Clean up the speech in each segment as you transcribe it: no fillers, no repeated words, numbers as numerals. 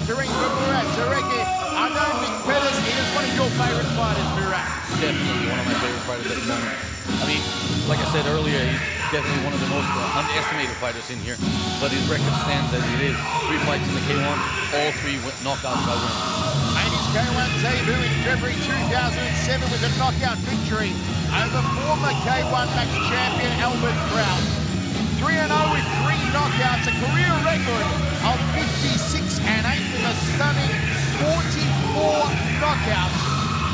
to ring for Murat Direkci. I know Nick Pettis is one of your favourite fighters, Murat. Definitely one of my favorite fighters at the moment. I mean, like I said earlier, he's definitely one of the most underestimated fighters in here. But his record stands as it is. 3 fights in the K1, all 3 knockouts by win. Made his K1 debut in February 2007 with a knockout victory over former K1 Max champion Albert Kraus. 3-0 with 3 knockouts, a career record of 56-8 with a stunning 44 knockouts.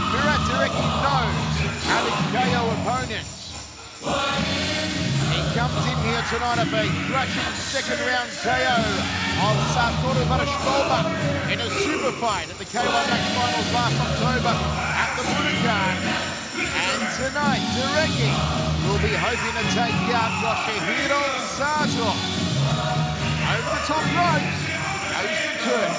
Murat Direkci knows how to KO opponents. He comes in here tonight of a crushing second round KO of Sato in a super fight at the K1 Max Finals last October at the Budokan. And tonight, Direkci will be hoping to take out Yoshihiro Sato. Over the top ropes, goes the turn.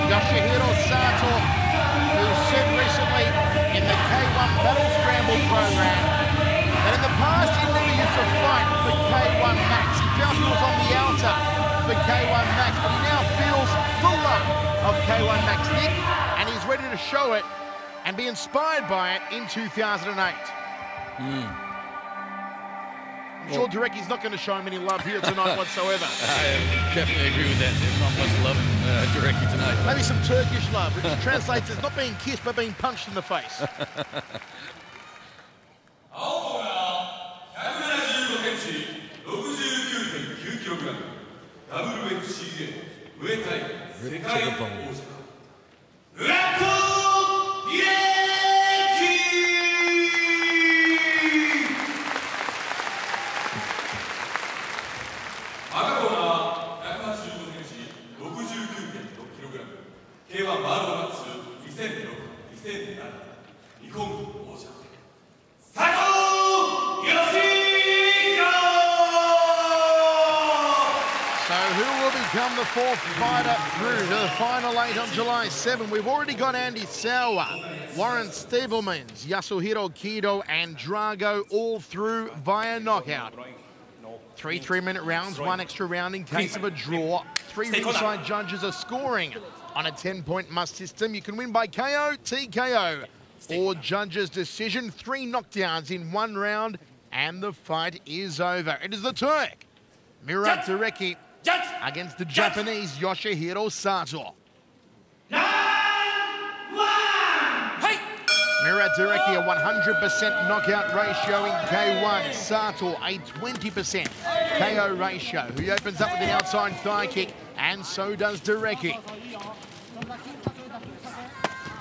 Yoshihiro Sato, who said recently in the K1 Battle Scramble program that in the past he never used to fight for K1 Max. He felt he was on the outer for K1 Max, but he now feels the love of K1 Max, Nick, and he's ready to show it and be inspired by it in 2008. I'm sure Direkci's not going to show him any love here tonight whatsoever. I definitely agree with that. There's not much love in Direkci tonight. Maybe some Turkish love, which translates as not being kissed but being punched in the face. Ripped to the bone. Become the fourth fighter through to the final 8 on July 7. We've already got Andy Sauer, Warren Staplemans, Yasuhiro Kido and Drago all through via knockout. 3 3-minute rounds, 1 extra round in case of a draw. 3 ringside judges are scoring on a 10-point must system. You can win by KO, TKO, or judges' decision. 3 knockdowns in 1 round, and the fight is over. It is the Turk, Murat Direkci, against the Japanese Yoshihiro Sato. Murat Direkci, a 100% knockout ratio in K1. Sato, a 20% KO ratio. He opens up with an outside thigh kick, and so does Direkci.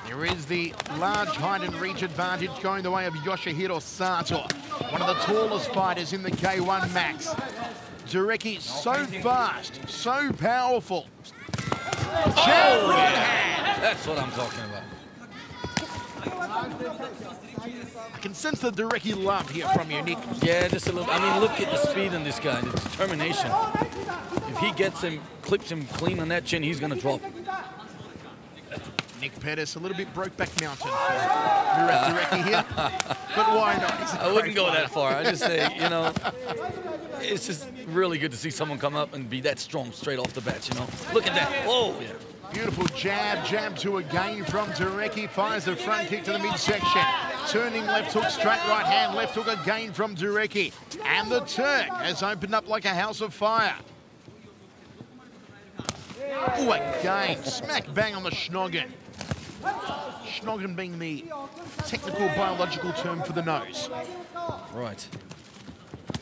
There is the large height and reach advantage going the way of Yoshihiro Sato, one of the tallest fighters in the K1 Max. Direkci so fast, so powerful. Jab right hand. That's what I'm talking about. I can sense the Direkci love here from you, Nick. Yeah, just a little. I mean, look at the speed in this guy, the determination. If he gets him, clips him clean on that chin, he's going to drop. Nick Pettis, a little bit Brokeback Mountain for Murat Direkci here, but why not? I wouldn't go that far. I just say, you know, it's just really good to see someone come up and be that strong straight off the bat, you know. Look at that. Oh, yeah. Beautiful jab to a gain from Direkci. Fires the front kick to the midsection. Turning left hook, straight right hand, left hook again from Direkci. And the Turk has opened up like a house of fire. Oh, again, smack bang on the schnoggin. Schnoggin being the technical biological term for the nose. Right.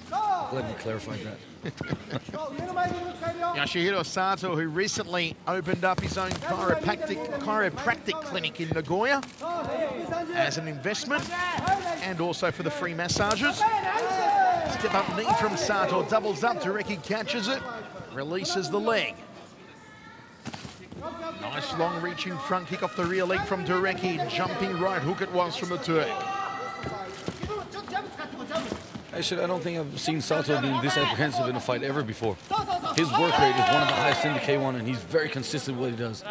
Glad we clarified that. Yoshihiro Sato, who recently opened up his own chiropractic clinic in Nagoya as an investment and also for the free massages. Step up knee from Sato, doubles up, Direkci catches it, releases the leg. Nice long reaching front kick off the rear leg from Direkci, jumping right hook it was from the Turk. Actually, I don't think I've seen Sato being this apprehensive in a fight ever before. His work rate is one of the highest in the K1, and he's very consistent with what he does.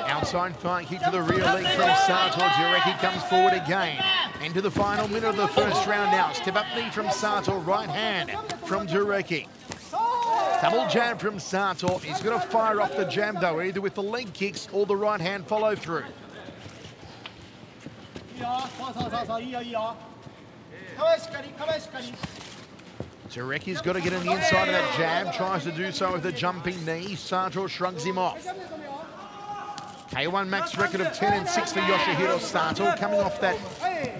Outside fight kick to the rear leg from Sato. Direkci comes forward again. Into the final minute of the first round now. Step up knee from Sato, right hand from Direkci. Double jab from Sato. He's going to fire off the jab though, either with the leg kicks or the right hand follow through. Direkci's got to get on the inside of that jab, tries to do so with a jumping knee. Sato shrugs him off. K1 Max record of 10-6 for Yoshihiro Sato, coming off that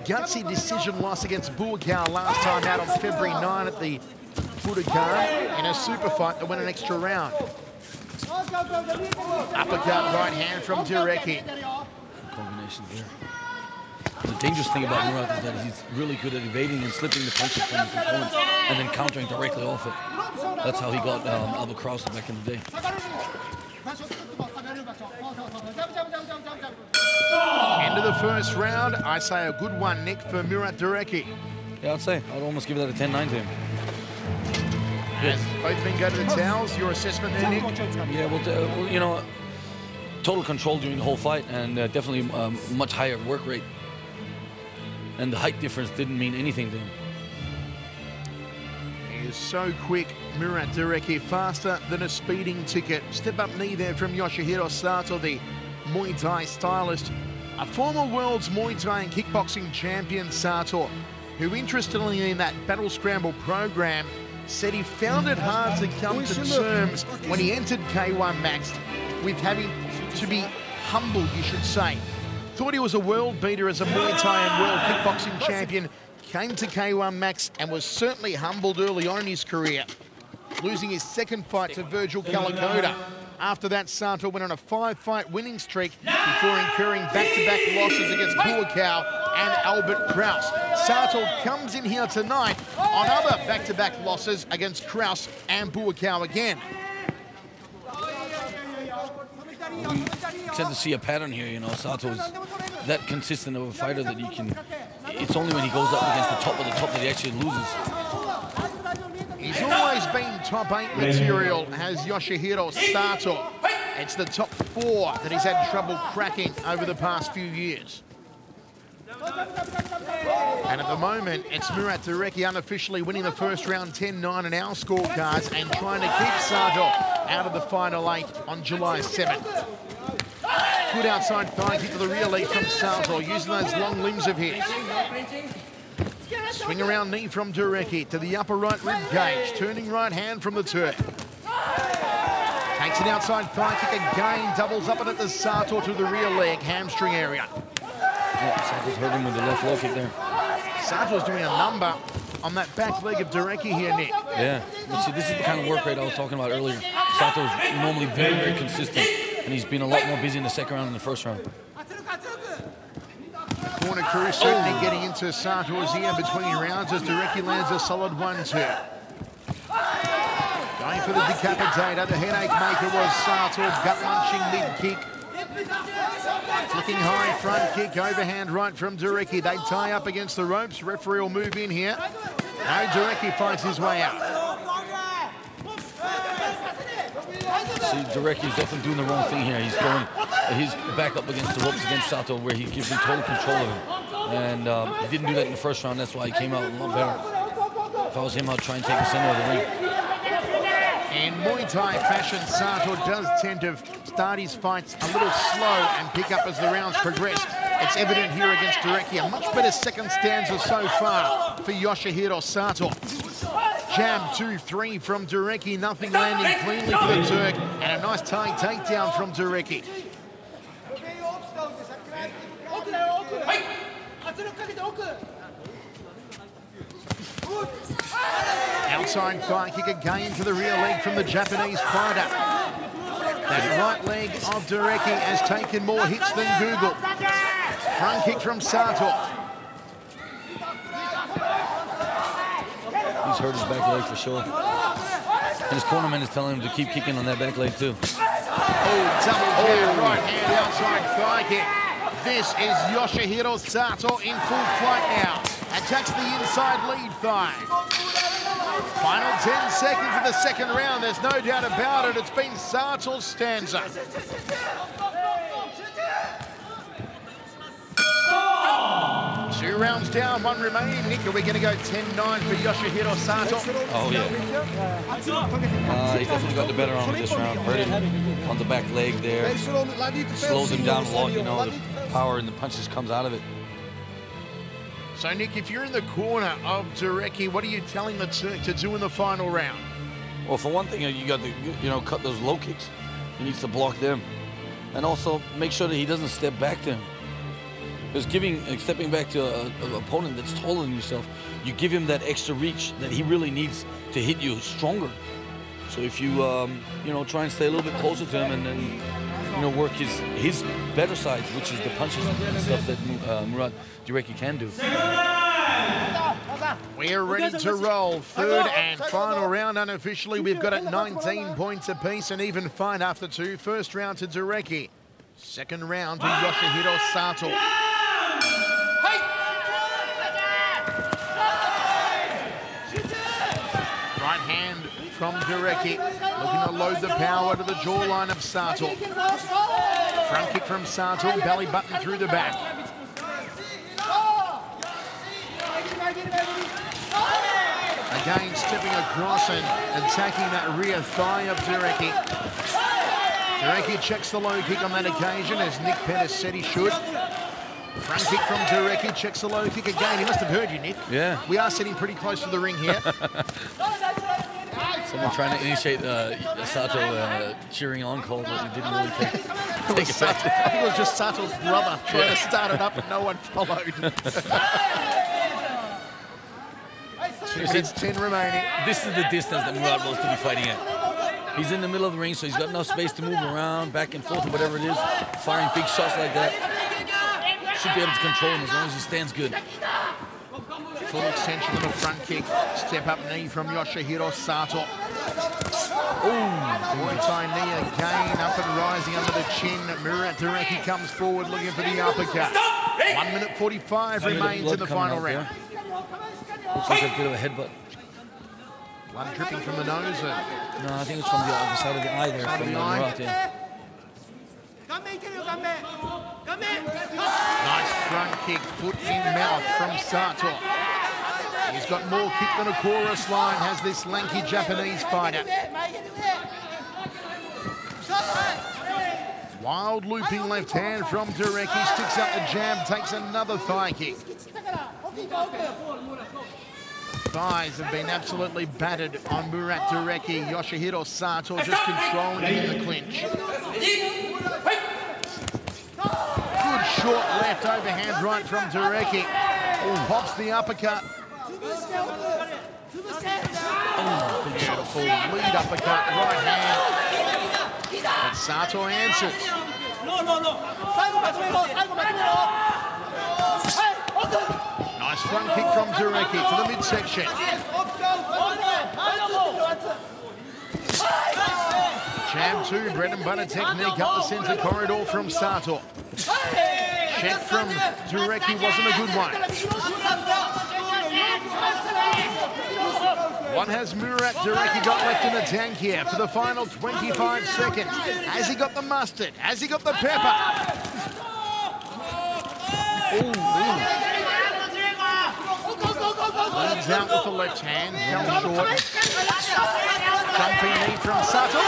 gutsy decision loss against Buakaw last time out on February 9 at the Budokan in a super fight that went an extra round. Uppercut right hand from Direkci. Combination there. The dangerous thing about Murat is that he's really good at evading and slipping the punches from his opponents and then countering directly off it. That's how he got Albert Krause back in the day. End of the first round. I say a good one, Nick, for Murat Direkci. Yeah, I'd say. I'd almost give that a 10-9 to him. As both men go to the towels, your assessment there, Nick? Yeah, well, you know, total control during the whole fight and definitely much higher work rate. And the height difference didn't mean anything to him. He is so quick, Murat Direkci, faster than a speeding ticket. Step up knee there from Yoshihiro Sato, the Muay Thai stylist. A former world's Muay Thai and kickboxing champion, Sato, who interestingly in that Battle Scramble program said he found it hard to come to terms when he entered K1 Max with having to be humbled, you should say. Thought he was a world beater as a Muay Thai and world kickboxing champion, came to K1 Max and was certainly humbled early on in his career, losing his second fight to Virgil Calicoda. After that, Sato went on a 5-fight winning streak before incurring back-to-back losses against Buakaw and Albert Krause. Sato comes in here tonight on other back-to-back losses against Krause and Buakaw again. We tend to see a pattern here, you know. Sato is that consistent of a fighter that he can. It's only when he goes up against the top that he actually loses. He's always been top 8 material, has Yoshihiro Sato. It's the top 4 that he's had trouble cracking over the past few years. And at the moment, it's Murat Direkci unofficially winning the first round 10-9 in our scorecards and trying to keep Sato out of the final 8 on July 7th. Good outside thigh kick to the rear leg from Sato, using those long limbs of his. Swing around knee from Direkci to the upper right rib cage, turning right hand from the Turk. Takes an outside thigh kick again, doubles up it to Sato to the rear leg, hamstring area. Yeah, Sato's hurt him with the left low kick there. Sato's doing a number on that back leg of Direkci here, Nick. Yeah, you see, this is the kind of work rate I was talking about earlier. Sato's normally very, very consistent, and he's been a lot more busy in the second round than the first round. The corner crew certainly getting into Sato's ear between rounds as Direkci lands a solid 1-2. Going for the decapitator, the headache maker was Sato, gut-munching mid-kick. Flicking high front kick, overhand right from Direkci. They tie up against the ropes. Referee will move in here. No, Direkci fights his way out. See, Direkci's definitely doing the wrong thing here. He's going his back up against the ropes against Sato, where he gives him total control of him. And he didn't do that in the first round. That's why he came out a lot better. If I was him, I'd try and take the center of the ring. In Muay Thai fashion, Sato does tend to start his fights a little slow and pick up as the rounds progress. It's evident here against Direkci. A much better second stanza so far for Yoshihiro Sato. Jab 2-3 from Direkci, nothing landing cleanly for the Turk, and a nice tight takedown from Direkci. Outside thigh kick again to the rear leg from the Japanese fighter. That right leg of Direkci has taken more hits than Google. Front kick from Sato. He's hurt his back leg for sure. And his cornerman is telling him to keep kicking on that back leg too. Oh, double jab, right hand outside thigh kick. This is Yoshihiro Sato in full flight now. Attacks the inside lead thigh. Final 10 seconds of the second round. There's no doubt about it. It's been Sato's stanza. 2 rounds down, 1 remaining. Nick, are we going to go 10-9 for Yoshihiro Sato? Oh, yeah. He's definitely got the better arm in this round. Hurt him on the back leg there. Slows him down a lot, you know. The power and the punches comes out of it. So, Nick, if you're in the corner of Direkci, what are you telling the Turk to do in the final round? Well, for one thing, you got to, cut those low kicks. He needs to block them. And also make sure that he doesn't step back to him. Because stepping back to an opponent that's taller than yourself, you give him that extra reach that he really needs to hit you stronger. So if you, try and stay a little bit closer to him and then, work his better sides, which is the punches and stuff that Murat Direkci can do. We're ready to roll. Third and final round unofficially. We've got it 19 points apiece, an even fight after 2. First round to Direkci. Second round to Yoshihiro Sato. Right hand from Direkci, looking to load the power to the jawline of Sato. Front kick from Sato, belly button through the back. Again, stepping across and attacking that rear thigh of Direkci. Direkci checks the low kick on that occasion, as Nick Pettis said he should. Front kick from Direkci, checks the low kick again. He must have heard you, Nick. Yeah. We are sitting pretty close to the ring here. Someone trying to initiate Sato cheering on call, but he didn't really take it back. I think it was just Sato's brother trying to start it up, and no one followed. 2 minutes 10 remaining. This is the distance that Murat wants to be fighting at. He's in the middle of the ring, so he's got enough space to move around, back and forth, or whatever it is. Firing big shots like that. Should be able to control him as long as he stands good. Full extension of the front kick. Step up knee from Yoshihiro Sato. Muay Thai knee again, up and rising under the chin. Murat Direkci comes forward looking for the uppercut. 1 minute 45 remains in the final round. Looks like a bit of a headbutt. Blood dripping from the nose. No, I think it's from the other side of the eye there. From Murat, yeah. Nice front kick, foot in mouth from Sato. He's got more kick than a chorus line, has this lanky Japanese fighter. Wild looping left hand from Direkci, sticks up the jab, takes another thigh kick. Thighs have been absolutely battered on Murat Direkci. Yoshihiro Sato just controlling him in the clinch. Good short left overhand right from Direkci. Pops the uppercut. Beautiful lead uppercut, right hand. But Sato answers. Nice front kick from Direkci to the midsection. Jab 2, bread and butter technique up the centre corridor from Sato. Check from Direkci wasn't a good one. What has Murat Direkci got left in the tank here for the final 25 seconds? Has he got the mustard? Has he got the pepper? Leads out with the left hand, fell short. Jumping knee from Sato.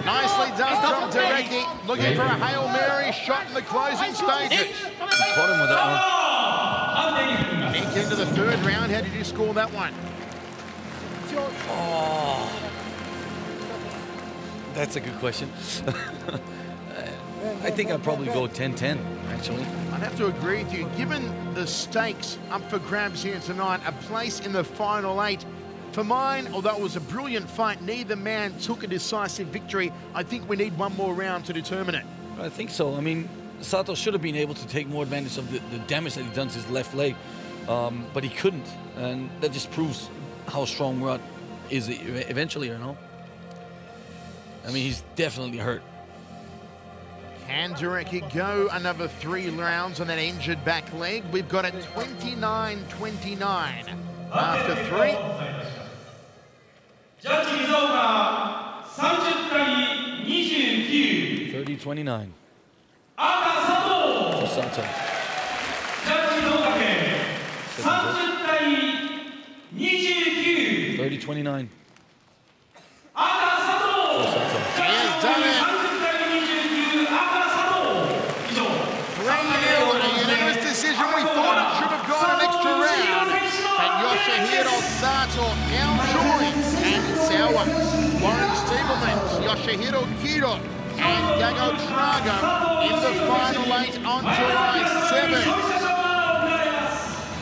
Nicely done from Direkci. Looking for a Hail Mary shot in the closing stages. Caught him with that one. Nick into the third round. How did you score that one? Oh, that's a good question. I think I'd probably go 10-10, actually. I'd have to agree with you. Given the stakes up for grabs here tonight, a place in the final 8. For mine, although it was a brilliant fight, neither man took a decisive victory. I think we need one more round to determine it. I think so. I mean, Sato should have been able to take more advantage of the damage that he done to his left leg, but he couldn't, and that just proves how strong Murat is eventually, you know? I mean, he's definitely hurt. Can Direkci go another 3 rounds on that injured back leg? We've got it 29-29 after 3. 30-29. Sato. Sato. 30-29. Sato. He has done it. 3-0 in a unanimous decision. We thought it should have gone an extra round. But Yoshihiro Sato now joins and Sawa, Warren Stievelmans, Yoshihiro Kiro, and Gago Trago in the final 8 on July 7.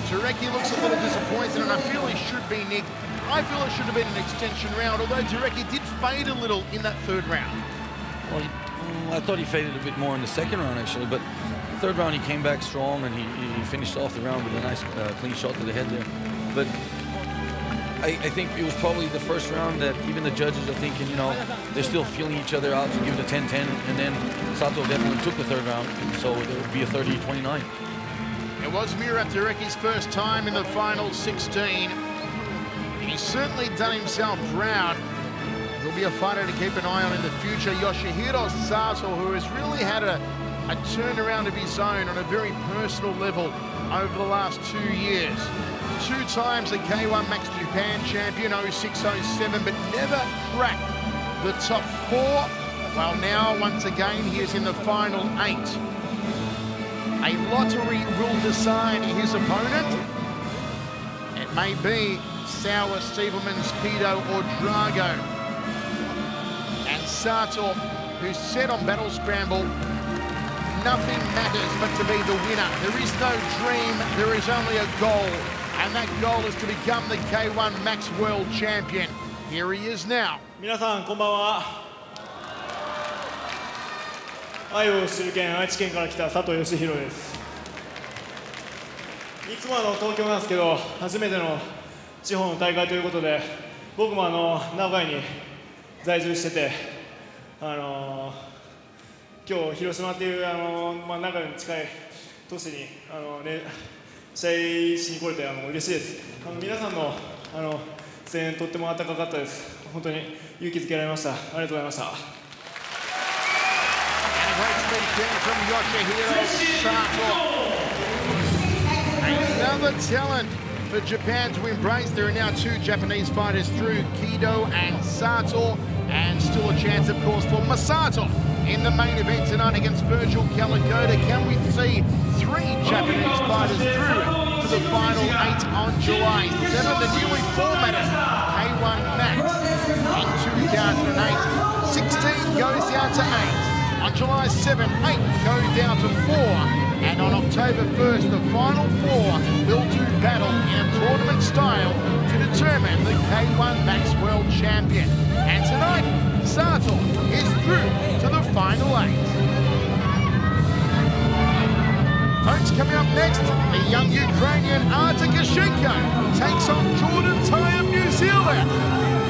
Direkci looks a little disappointed, and I feel he should be, Nick. I feel it should have been an extension round, although Direkci did fade a little in that third round. Well, I thought he faded a bit more in the second round, actually, but third round he came back strong, and he finished off the round with a nice clean shot to the head there. But I think it was probably the first round that even the judges are thinking, you know, they're still feeling each other out to give it a 10-10, and then Sato definitely took the third round, so there would be a 30-29. It was Murat Direkci's first time in the final 16. He's certainly done himself proud. He'll be a fighter to keep an eye on in the future. Yoshihiro Sato, who has really had a turnaround of his own on a very personal level over the last 2 years. 2 times the K1 Max Japan champion, 06-07, but never cracked the top 4. Well, now, once again, he is in the final 8. A lottery will decide his opponent. It may be Sauer, Stievelmans, Kido, or Drago. And Sato, who's set on battle scramble, nothing matters but to be the winner. There is no dream, there is only a goal. And that goal is to become the K1 Max World Champion. Here he is now. 皆さんこんばんは。愛を知る県愛知県から来た佐藤義弘です。いつも東京なんですけど、初めての地方の大会ということで、僕も名古屋に在住してて、今日広島っていう名古屋に近い都市に試合しに来れて嬉しいです。皆さんの声援とっても温かかったです。本当に勇気づけられました。ありがとうございました。great speed king from Yoshihiro Sato. Another talent for Japan to embrace. There are now 2 Japanese fighters through, Kido and Sato, and still a chance, of course, for Masato in the main event tonight against Virgil Calicota. Can we see 3 Japanese fighters through to the final 8 on July 7? The newly formatted K1 Max in 2008. 16 goes down to 8. On July 7, 8 goes down to 4. And on October 1st, the final 4 will do battle in a tournament style to determine the K1 Max World Champion. And tonight, Sato is through to the final 8. Folks, coming up next, the young Ukrainian Artur Gashenko takes on Jordan Tai of New Zealand.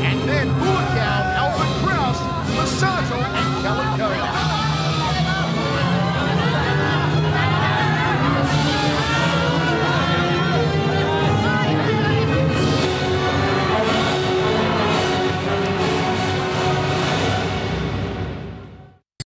And then Bulakau